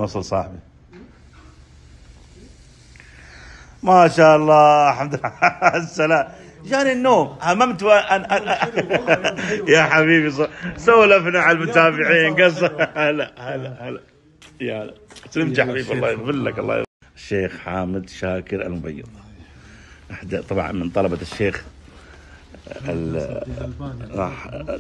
وصل صاحبي. ما شاء الله الحمد لله. السلام جاني النوم هممت يا حبيبي سولفنا على المتابعين قصة. هلا يا هلا سلمت يا حبيبي الله يغفر لك. الله يغفر. الشيخ حامد شاكر المبيض طبعا من طلبة الشيخ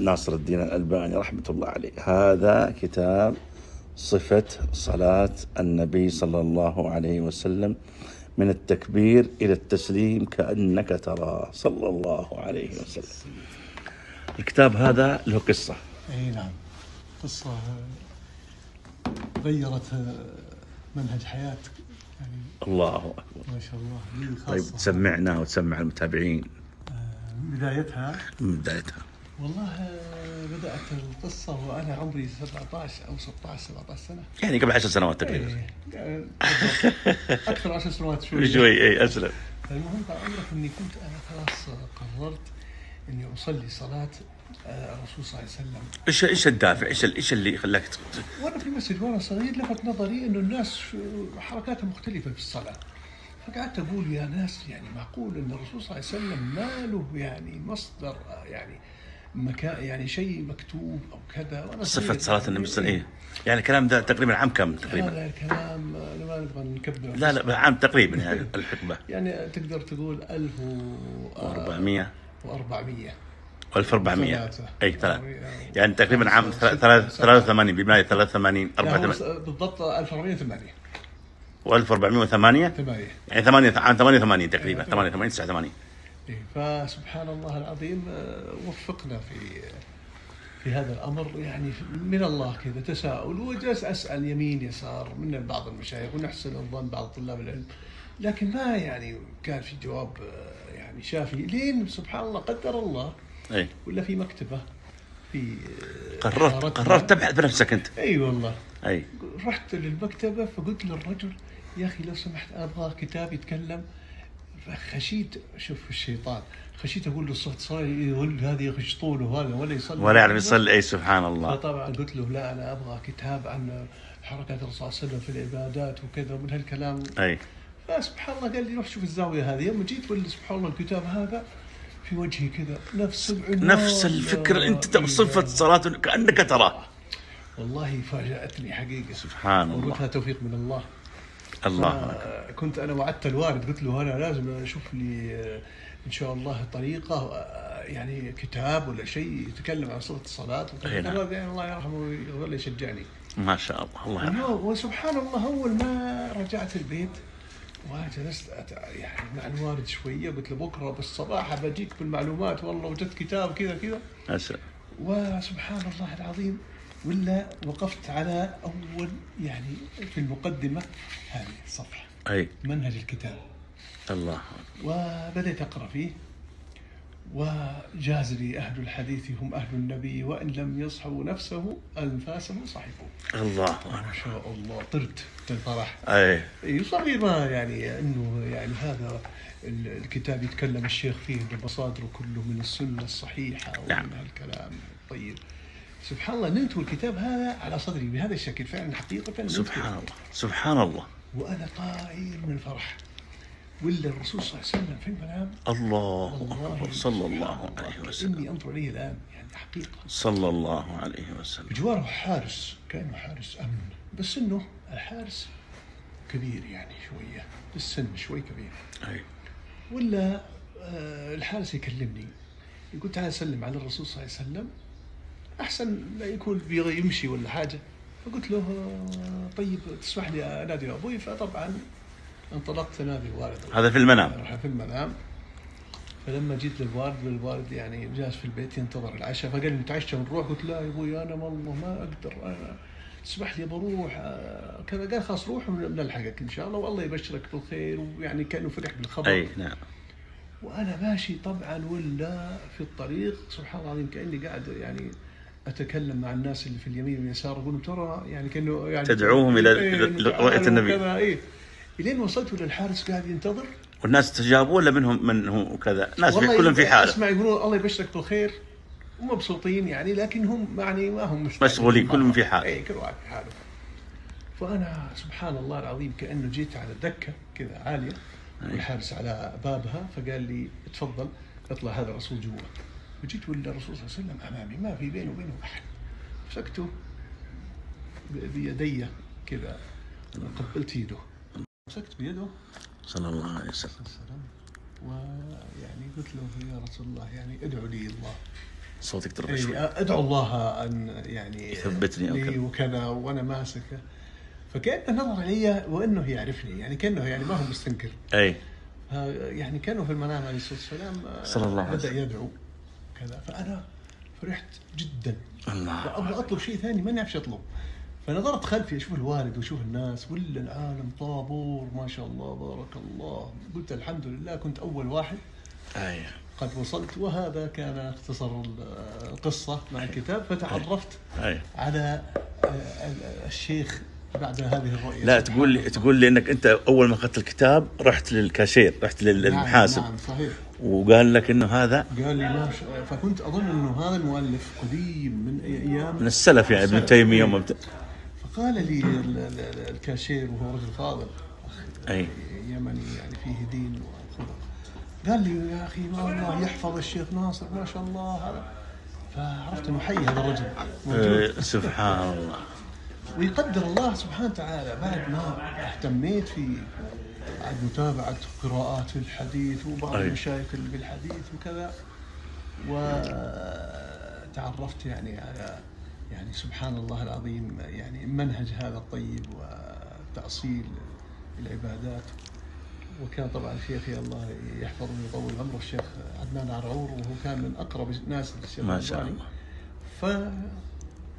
ناصر الدين الألباني رحمة الله عليه. هذا كتاب صفة صلاة النبي صلى الله عليه وسلم من التكبير إلى التسليم كأنك ترى صلى الله عليه وسلم. الكتاب هذا له قصة. أي نعم، قصة غيرت منهج حياة يعني. الله أكبر ما شاء الله. طيب تسمعنا وتسمع المتابعين. بدايتها والله بدأت القصة وأنا عمري 17 أو 17 سنة، يعني قبل 10 سنوات تقريبا. أكثر 10 سنوات شوي أسلم. المهم عمرك إني كنت أنا خلاص قررت إني أصلي صلاة الرسول صلى الله عليه وسلم. إيش الدافع؟ إيش اللي خلاك وأنا في المسجد وأنا صغير لفت نظري إنه الناس حركاتها مختلفة في الصلاة، فقعدت أقول يا ناس يعني معقول إن الرسول صلى الله عليه وسلم ما له يعني مصدر يعني مكان يعني شيء مكتوب أو كذا. صفة صلاة النبي صلى الله عليه وسلم يعني الكلام ده تقريبا عام كم تقريبا؟ هذا الكلام ما نبغى نكبر. لا عام تقريبا يعني الحقبة. يعني تقدر تقول 1400 1400 أي ثلاث يعني تقريبا عام 83 بماية 83 84 بالضبط 1408 و1408 يعني عام 88 تقريبا 88 89. فسبحان الله العظيم وفقنا في هذا الأمر يعني من الله كذا تساؤل، وجلس أسأل يمين يسار من بعض المشايخ ونحسن الظن بعض طلاب العلم، لكن ما يعني كان في جواب يعني شافي. لين سبحان الله قدر الله ولا في مكتبة في قررت تبحث بنفسك أنت. أي والله. رحت للمكتبة فقلت للرجل يا أخي لو سمحت أبغى كتاب يتكلم. فخشيت شوف الشيطان، خشيت أقول له الصوت صاير يقول هذا يخش طوله هذا ولا يصلي ولا يعرف يصلي. أي سبحان الله. فطبعا قلت له لا أنا أبغى كتاب عن حركات الرسول صلى الله عليه وسلم في العبادات وكذا ومن هالكلام. فسبحان الله قال لي روح شوف الزاوية هذه. يوم جيت ولا سبحان الله الكتاب هذا في وجهي كذا نفس الفكرة. أنت صفة صلاة كأنك تراه. والله فاجأتني حقيقة سبحان الله. وقلتها توفيق من الله. كنت أنا وعدت الوالد قلت له أنا لازم أشوف لي إن شاء الله طريقة يعني كتاب ولا شيء يتكلم عن صفة الصلاة. يعني الله يرحمه ويغفر له يشجعني. ما شاء الله الله يرحمه. وسبحان الله أول ما رجعت البيت وجلست يعني مع الوالد شوية قلت له بكرة بالصباح بجيك بالمعلومات والله وجدت كتاب كذا وسبحان الله العظيم ولا وقفت على أول يعني في المقدمة هذه الصفحة منهج الكتاب. الله. وبدأت أقرأ فيه وجاز لي أهل الحديث هم أهل النبي وإن لم يصحوا نفسه أنفاسه صحبوا. الله ما شاء الله طرت الفرح. صغير ما يعني إنه يعني هذا الكتاب يتكلم الشيخ فيه بمصادره كله من السنة الصحيحة ومن هالكلام الطيب. سبحان الله نمت الكتاب هذا على صدري بهذا الشكل فعلا حقيقة. سبحان الله وأنا طائر من الفرح. ولا الرسول صلى الله عليه وسلم في المنام. الله صلى الله عليه وسلم. إني أنظر إليه الآن يعني حقيقة صلى الله عليه وسلم. بجواره حارس كأنه حارس أمن، بس إنه الحارس كبير يعني شوية بالسن شوي كبير. ولا الحارس يكلمني يقول تعال سلم على الرسول صلى الله عليه وسلم أحسن لا يكون بيغي يمشي ولا حاجة. فقلت له طيب تسمح لي أنادي أبوي. فطبعا انطلقت أنادي الوالد. هذا في المنام. في المنام. فلما جيت للوالد يعني جالس في البيت ينتظر العشاء فقال لي نتعشى ونروح. قلت لا يا أبوي أنا والله ما أقدر أنا تسمح لي بروح كذا. قال خلاص روح ونلحقك إن شاء الله والله يبشرك بالخير. ويعني كأنه فرح بالخبر. نعم. وأنا ماشي طبعا ولا في الطريق سبحان الله العظيم كأني قاعد يعني أتكلم مع الناس اللي في اليمين واليسار أقول ترى يعني كأنه يعني تدعوهم إلى رؤية النبي. إلين وصلت للحارس قاعد ينتظر والناس تجابوا ولا من هو وكذا ناس كلهم في حاله. اسمع يقولون الله يبشرك بالخير ومبسوطين يعني لكن هم يعني ما هم مشغولين كلهم في حاله. كل واحد في حاله. فأنا سبحان الله العظيم كأنه جيت على دكة كذا عالية والحارس على بابها، فقال لي اتفضل اطلع هذا الرسول جوا. وجيت والرسول صلى الله عليه وسلم أمامي ما في بينه وبينه أحد، مسكته بيدي كذا قبلت يده، مسكت بيده صلى الله عليه وسلم ويعني قلت له يا رسول الله يعني ادعو لي الله، صوتك ترفع شوي، ادعو الله ان يعني يثبتني او لي وكذا وانا ماسكه. فكأنه نظر علي وانه يعرفني، يعني كأنه يعني ما هو مستنكر. اي يعني كانوا في المنام عليه الصلاه والسلام صلى الله عليه بدأ وسلم يدعو كذا، فانا فرحت جدا الله، وابغى اطلب شيء ثاني ما نعرف اطلب. فنظرت خلفي اشوف الوالد واشوف الناس ولا العالم طابور ما شاء الله بارك الله. قلت الحمد لله كنت اول واحد اي قد وصلت. وهذا كان اختصر القصة مع الكتاب. فتعرفت على الشيخ بعد هذه الرؤية. لا تقول لي انك انت اول ما اخذت الكتاب رحت للكاشير، رحت للمحاسب. نعم صحيح. وقال لك انه هذا، قال لي فكنت اظن انه هذا المؤلف قديم من ايام من السلف يعني ابن تيمية. فقال لي الكاشير وهو رجل فاضل اي يمني يعني فيه دين وخلق، قال لي يا أخي ما الله يحفظ الشيخ ناصر ما شاء الله هذا. فعرفت أنه حي هذا الرجل موجود. سبحان الله. ويقدر الله سبحانه وتعالى بعد ما اهتميت في بعد متابعة قراءات في الحديث وبعض المشايخ بالحديث وكذا، وتعرفت يعني على يعني سبحان الله العظيم يعني منهج هذا الطيب وتأصيل العبادات. وكان طبعا شيخي الله يحفظه ويطول عمره الشيخ عدنان عرعور، وهو كان من أقرب الناس للشيخ ما شاء الله.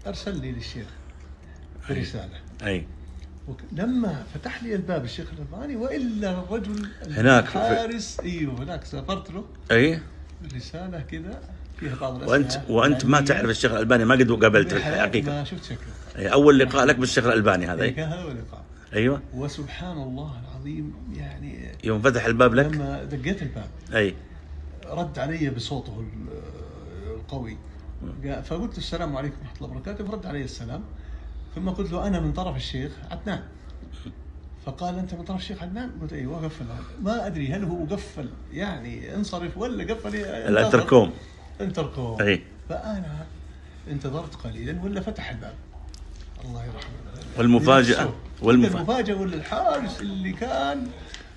فأرسل لي للشيخ برسالة. أي لما فتح لي الباب الشيخ الألباني وإلا الرجل هناك حارس هناك سافرت له. أي رسالة كذا فيها بعض الأسئلة. وأنت يعني ما تعرف الشيخ الألباني، ما قد قابلت الحقيقة. ما شفت شكله. أول لقاء لك بالشيخ الألباني هذا. كان هذا أول لقاء. أيوة. وسبحان الله العظيم يعني يوم فتح الباب لك لما دقيت الباب رد علي بصوته القوي. فقلت السلام عليكم ورحمة الله وبركاته، فرد علي السلام. ثم قلت له أنا من طرف الشيخ عدنان. فقال أنت من طرف الشيخ عدنان؟ قلت أيوة. وقفل. ما أدري هل هو قفل يعني انصرف ولا قفل الانتركوم. فأنا انتظرت قليلا ولا فتح الباب. الله يرحمه. والمفاجأة ولا الحارس اللي كان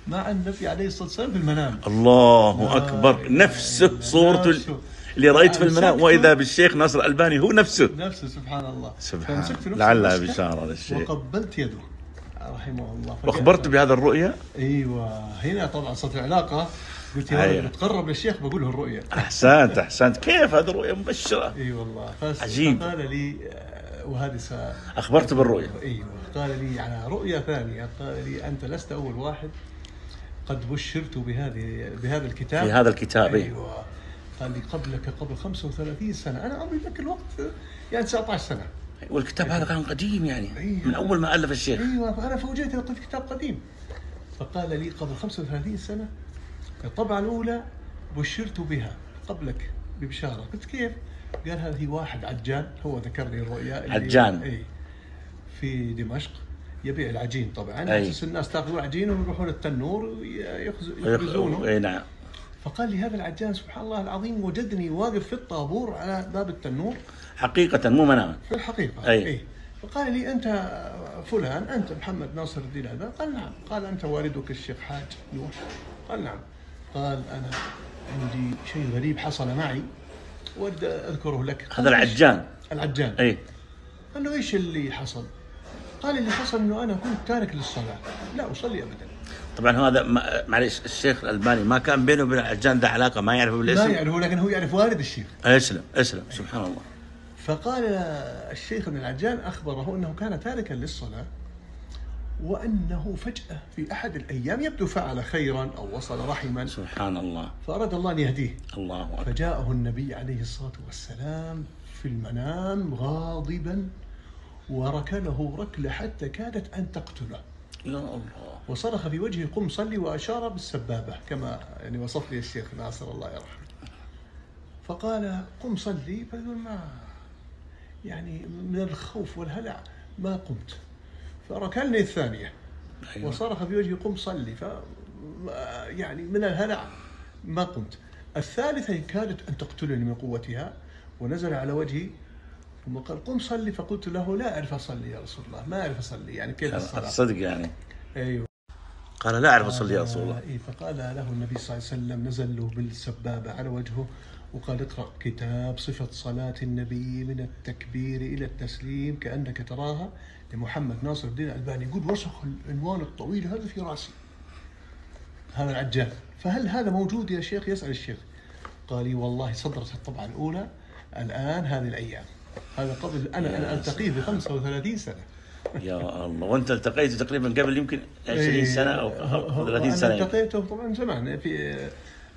مع النبي عليه الصلاة والسلام في المنام. الله أكبر. نفسه صورته اللي رأيت في المنام، وإذا بالشيخ ناصر الألباني هو نفسه سبحان الله. سبحان الله. لعلها بشارة للشيخ. وقبلت يده رحمه الله. وأخبرت بهذا الرؤية. أيوة. هنا طبعا صارت العلاقة. قلت يا رجل تقرب للشيخ بقول له الرؤية. أحسنت. كيف هذه الرؤية مبشرة. اي والله. عجيب. قال لي وهذه أخبرت بالرؤية. ايوه. قال لي على رؤية ثانية. قال لي أنت لست أول واحد قد بشرت بهذا الكتاب. في هذا الكتاب. ايوه. قال لي قبل 35 سنة. أنا عمري ذاك الوقت يعني 19 سنة. والكتاب هذا كان قديم يعني من أول ما ألف الشيخ. ايوه. فأنا فوجئت لقيت كتاب قديم. فقال لي قبل 35 سنة الطبعة الأولى بشرت بها قبلك ببشارة. قلت كيف؟ قال هذه واحد عجان، هو ذكر لي الرؤيا. عجان في دمشق يبيع العجين طبعا. بس الناس تاخذوا عجين ويروحون التنور ويخبزونه. نعم. فقال لي هذا العجان سبحان الله العظيم وجدني واقف في الطابور على باب التنور حقيقة مو منام. في الحقيقة. فقال لي أنت فلان، أنت محمد ناصر الدين الألباني؟ قال نعم. قال أنت والدك الشيخ حاج نوح؟ قال نعم. قال أنا عندي شيء غريب حصل معي ود أذكره لك. هذا العجان. قال له إيش اللي حصل؟ قال اللي حصل إنه أنا كنت تارك للصلاة، لا أصلي أبدا. طبعا هذا معليش الشيخ الألباني ما كان بينه وبين العجان ده علاقة، ما يعرفه بالاسم. ما يعرفه، لكن هو يعرف والد الشيخ. اسلم سبحان الله. فقال الشيخ ابن العجان أخبره أنه كان تاركا للصلاة، وأنه فجأة في أحد الأيام يبدو فعل خيرا أو وصل رحما. سبحان الله. فأراد الله أن يهديه. الله أكبر. فجاءه النبي عليه الصلاة والسلام في المنام غاضبا وركله ركلة حتى كادت أن تقتله. يا الله. وصرخ في وجهه قم صلي، وأشار بالسبابة كما يعني وصف لي الشيخ ناصر الله يرحمه. فقال قم صلي، فقال ما يعني من الخوف والهلع ما قمت. فركلني الثانية أيوة. وصرخ في وجهي قم صلي، يعني من الهلع ما قمت. الثالثة كادت أن تقتلني من قوتها، ونزل على وجهي ثم قال قم صلي، فقلت له لا أعرف أصلي يا رسول الله، ما أعرف أصلي، يعني كيف الصلاة؟ صدق يعني. أيوه. قال لا أعرف أصلي يا رسول الله. فقال له النبي صلى الله عليه وسلم، نزل له بالسبابة على وجهه وقال اقرأ كتاب صفة صلاة النبي من التكبير إلى التسليم كأنك تراها لمحمد ناصر الدين الألباني. يقول وسخ العنوان الطويل هذا في رأسي، هذا العجال، فهل هذا موجود يا شيخ؟ يسأل الشيخ. قال لي والله صدرت الطبعة الأولى الآن هذه الأيام، هذا قبل أنا ألتقيه ب 35 سنة. يا الله، وأنت التقيته تقريبا قبل يمكن 20 سنة أو 30 سنة. أنا التقيته طبعا زمان،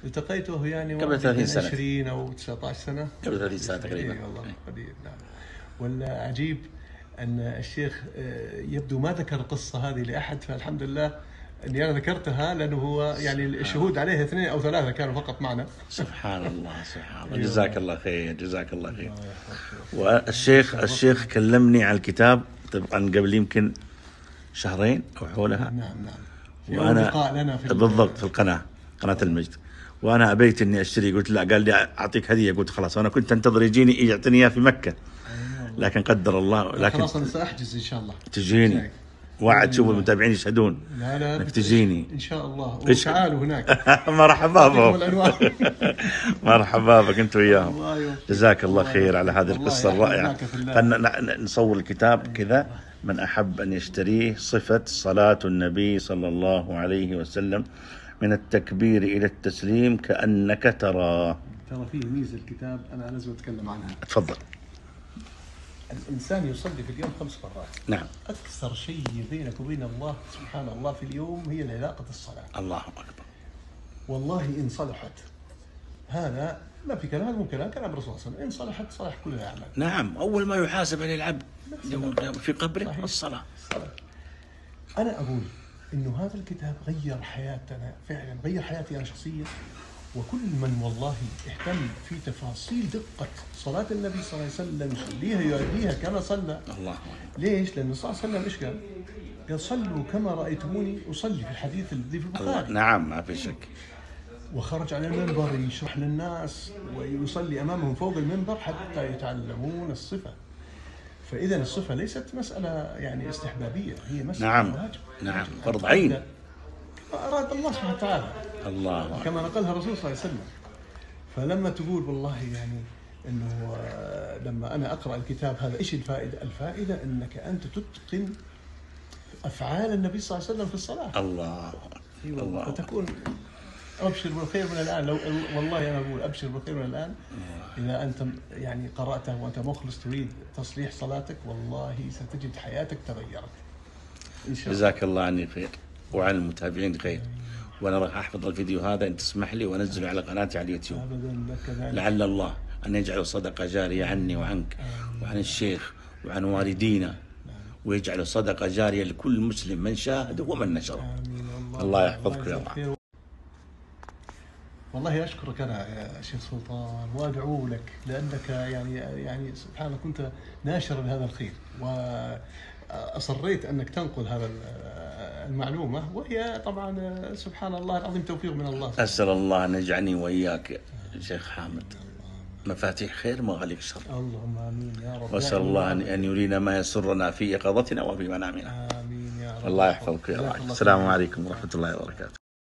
التقيته يعني قبل 30 سنة، 20 أو 19 سنة، قبل 30 سنة تقريبا. إيه والله قديم. نعم. ولا عجيب أن الشيخ يبدو ما ذكر القصة هذه لأحد، فالحمد لله أني أنا ذكرتها، لأنه هو يعني الشهود عليها 2 أو 3 كانوا فقط معنا. سبحان الله سبحان الله. جزاك الله خير، جزاك الله خير. والشيخ كلمني عن الكتاب طبعا قبل يمكن شهرين أو حولها. نعم. وأنا بالضبط في قناة المجد، وأنا أبيت إني أشتري، قلت لا، قال لي أعطيك هدية، قلت خلاص، وأنا كنت أنتظر يجيني يعطيني إياه في مكة، لكن قدر الله. لكن خلاص أنا سأحجز إن شاء الله تجيني، وعد شوف المتابعين يشهدون لا انك تجيني ان شاء الله، وتعالوا هناك. مرحبا بك. مرحبا بك انت وياهم. جزاك الله خير على هذه القصة الرائعة. نصور الكتاب كذا، من أحب أن يشتريه، صفة صلاة النبي صلى الله عليه وسلم من التكبير إلى التسليم كأنك تراه. ترى فيه ميزة الكتاب أنا لازم أتكلم عنها. تفضل. الإنسان يصلي في اليوم 5 مرات. نعم. أكثر شيء بينك وبين الله سبحان الله في اليوم هي علاقة الصلاة. الله أكبر. والله إن صلحت، هذا ما في كلام، هذا مو كلام الرسول صلى الله عليه وسلم، إن صلحت صلح كل الأعمال. نعم، أول ما يحاسب عليه العبد في قبره الصلاة. أنا أقول إنه هذا الكتاب غير حياتنا فعلا، غير حياتي أنا شخصيا، وكل من والله اهتم في تفاصيل دقة صلاة النبي صلى الله عليه وسلم، يصليها يؤديها كما صلى. الله. ليش؟ لأن صلى الله عليه وسلم إيش قال؟ قال صلوا كما رأيتموني أصلي، في الحديث الذي في البخاري. نعم ما في شك. وخرج على المنبر يشرح للناس ويصلي أمامهم فوق المنبر حتى يتعلمون الصفة. فإذا الصفة ليست مسألة يعني استحبابية، هي مسألة واجب. نعم فرض عين. أراد الله سبحانه وتعالى. الله. كما نقلها الرسول صلى الله عليه وسلم. فلما تقول والله يعني إنه لما أنا أقرأ الكتاب هذا إيش الفائدة؟ الفائدة إنك أنت تتقن أفعال النبي صلى الله عليه وسلم في الصلاة. الله. الله. فتكون أبشر بالخير من الآن. لو والله أنا أقول أبشر بالخير من الآن إذا أنت يعني قرأته وأنت مخلص تريد تصليح صلاتك، والله ستجد حياتك تغيرت إن شاء الله. جزاك الله عني خير وعن المتابعين خير. وأنا راح أحفظ الفيديو هذا إن تسمح لي وأنزله على قناتي على اليوتيوب. أبدا لك ذلك. لعل الله أن يجعل صدقة جارية عني وعنك وعن الشيخ وعن والدينا، ويجعل صدقة جارية لكل مسلم من شاهده ومن نشره. الله يحفظك يا الله. والله أشكرك أنا يا شيخ سلطان وأدعو لك، لأنك يعني سبحان الله كنت ناشرا لهذا الخير، وأصريت أنك تنقل هذا المعلومة، وهي طبعا سبحان الله العظيم توفيق من الله. أسأل الله أن يجعلني وإياك شيخ حامد مفاتيح خير مغاليق شر. اللهم آمين يا رب. وأسأل الله أن يرينا ما يسرنا في يقظتنا وفي منامنا. آمين يا رب. الله يحفظك يا الله. السلام عليكم ورحمة الله وبركاته.